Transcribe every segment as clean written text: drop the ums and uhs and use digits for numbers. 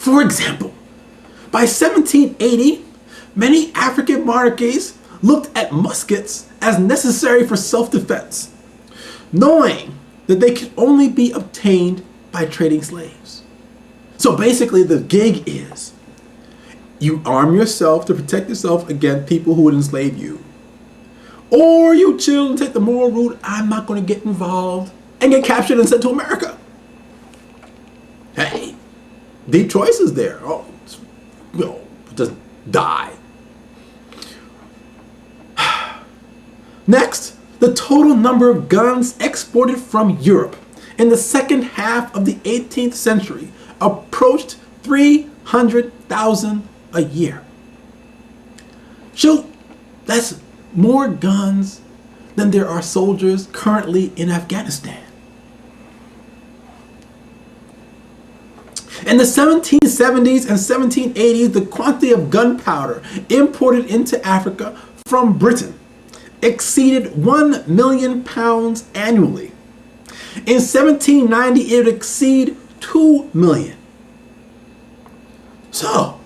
For example, by 1780, many African monarchies looked at muskets as necessary for self-defense, knowing that they could only be obtained by trading slaves. So basically the gig is, you arm yourself to protect yourself against people who would enslave you. Or you chill and take the moral route, I'm not going to get involved, and get captured and sent to America. Hey, deep choices there. Oh, just die. Next, the total number of guns exported from Europe in the second half of the 18th century approached 300,000 a year. Shoot, that's more guns than there are soldiers currently in Afghanistan. In the 1770s and 1780s, the quantity of gunpowder imported into Africa from Britain exceeded 1 million pounds annually. In 1790, it would exceed 2 million. So,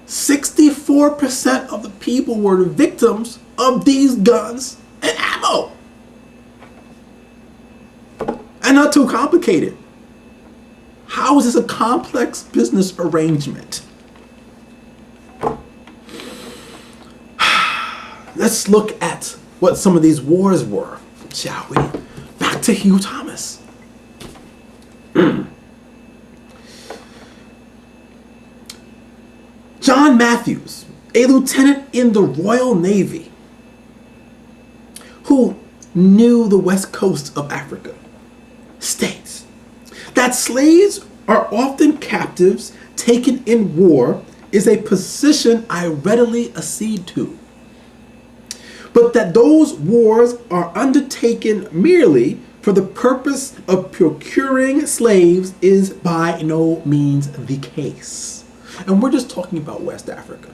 64% of the people were the victims of these guns and ammo. And not too complicated. How is this a complex business arrangement? Let's look at what some of these wars were, shall we? Back to Hugh Thomas. John Matthews, a lieutenant in the Royal Navy, who knew the west coast of Africa, states that slaves are often captives taken in war is a position I readily accede to, but that those wars are undertaken merely for the purpose of procuring slaves is by no means the case. And we're just talking about West Africa.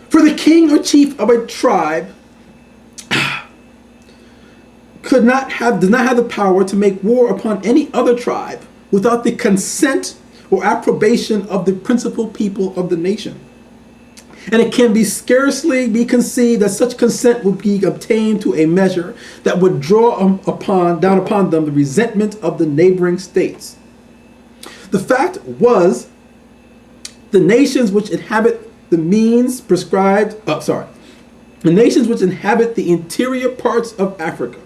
For the king or chief of a tribe does not have the power to make war upon any other tribe without the consent or approbation of the principal people of the nation. And it can scarcely be conceived that such consent would be obtained to a measure that would draw down upon them the resentment of the neighboring states. The fact was, the nations which inhabit the nations which inhabit the interior parts of Africa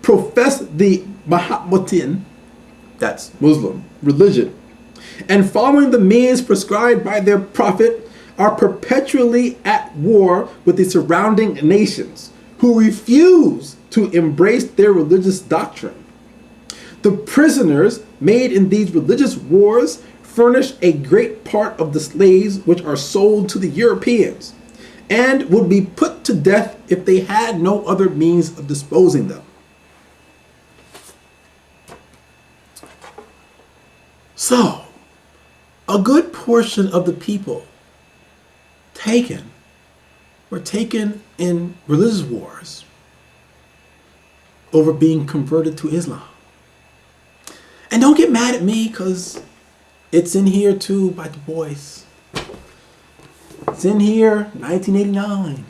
profess the Mahometan, that's Muslim, religion, and following the means prescribed by their prophet, are perpetually at war with the surrounding nations who refuse to embrace their religious doctrine. The prisoners made in these religious wars furnish a great part of the slaves which are sold to the Europeans, and would be put to death if they had no other means of disposing them. So, a good portion of the people were taken in religious wars over being converted to Islam. And don't get mad at me, because it's in here too by Du Bois. It's in here, 1989.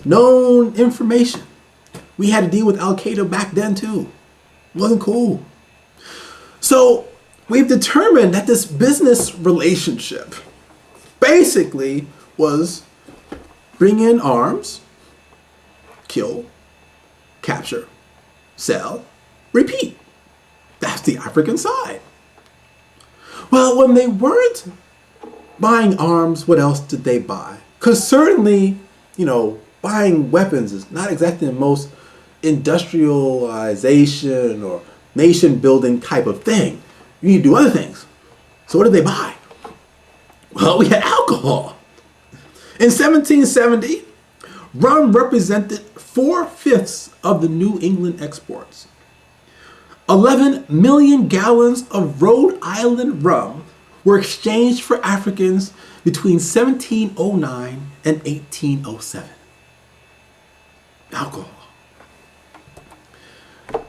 Known information. We had to deal with Al-Qaeda back then too. It wasn't cool. So we've determined that this business relationship basically was bring in arms, kill, capture, sell, repeat. That's the African side. Well, when they weren't buying arms, what else did they buy? Because certainly, buying weapons is not exactly the most industrialization or nation building type of thing. You need to do other things. So what did they buy? Well, we had alcohol. In 1770, rum represented 4/5 of the New England exports. 11 million gallons of Rhode Island rum were exchanged for Africans between 1709 and 1807. Alcohol.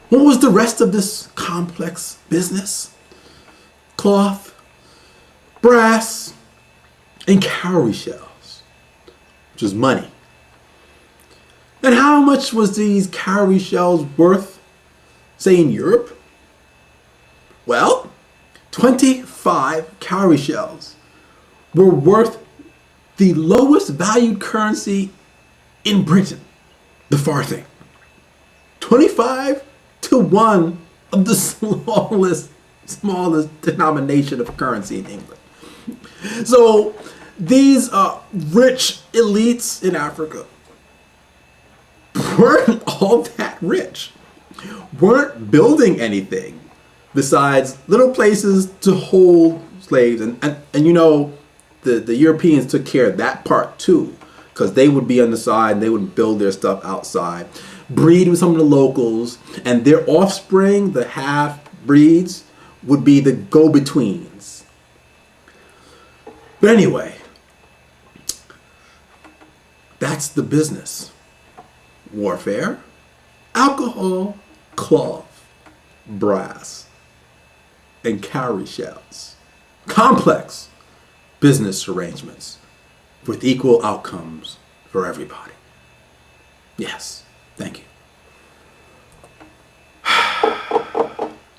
What was the rest of this complex business? Cloth, brass, and cowrie shells, which is money. And how much was these cowrie shells worth, say, in Europe? Well, 25 cowrie shells were worth the lowest valued currency in Britain. The far thing. 25 to 1 of the smallest denomination of currency in England. So these rich elites in Africa weren't all that rich, weren't building anything besides little places to hold slaves. And you know, the Europeans took care of that part too, because they would be on the side and they would build their stuff outside, breed with some of the locals, and their offspring, the half-breeds, would be the go-betweens. But anyway, that's the business. Warfare, alcohol, cloth, brass, and cowrie shells. Complex business arrangements with equal outcomes for everybody. Yes, thank you.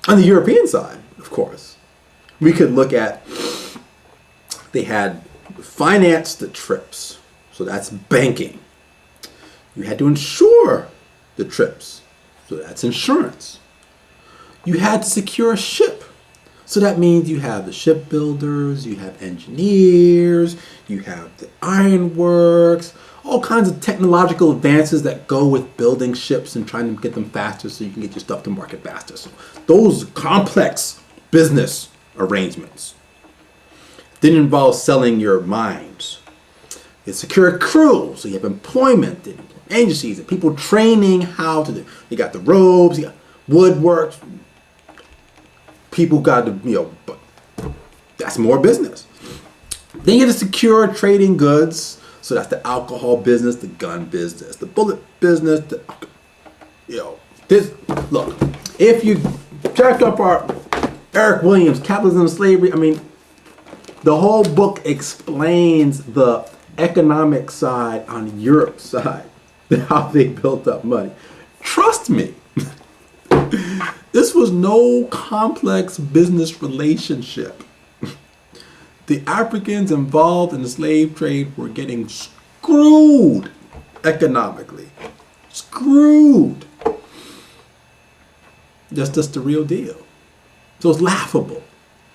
On the European side, of course, we could look at, they had financed the trips. So that's banking. You had to insure the trips. So that's insurance. You had to secure a ship. So that means you have the shipbuilders, you have engineers, you have the ironworks, all kinds of technological advances that go with building ships and trying to get them faster so you can get your stuff to market faster. So those complex business arrangements didn't involve selling your mines. You secure a crew, so you have employment and agencies and people training how to do. You got the robes, you got woodwork. People got to, but that's more business. Then you have to secure trading goods. So that's the alcohol business, the gun business, the bullet business. Look, if you check up our Eric Williams, Capitalism and Slavery, I mean, the whole book explains the economic side on Europe's side, how they built up money. Trust me. This was no complex business relationship. The Africans involved in the slave trade were getting screwed economically. Screwed. That's just the real deal. So it's laughable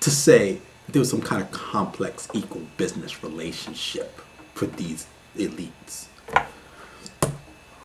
to say there was some kind of complex equal business relationship for these elites.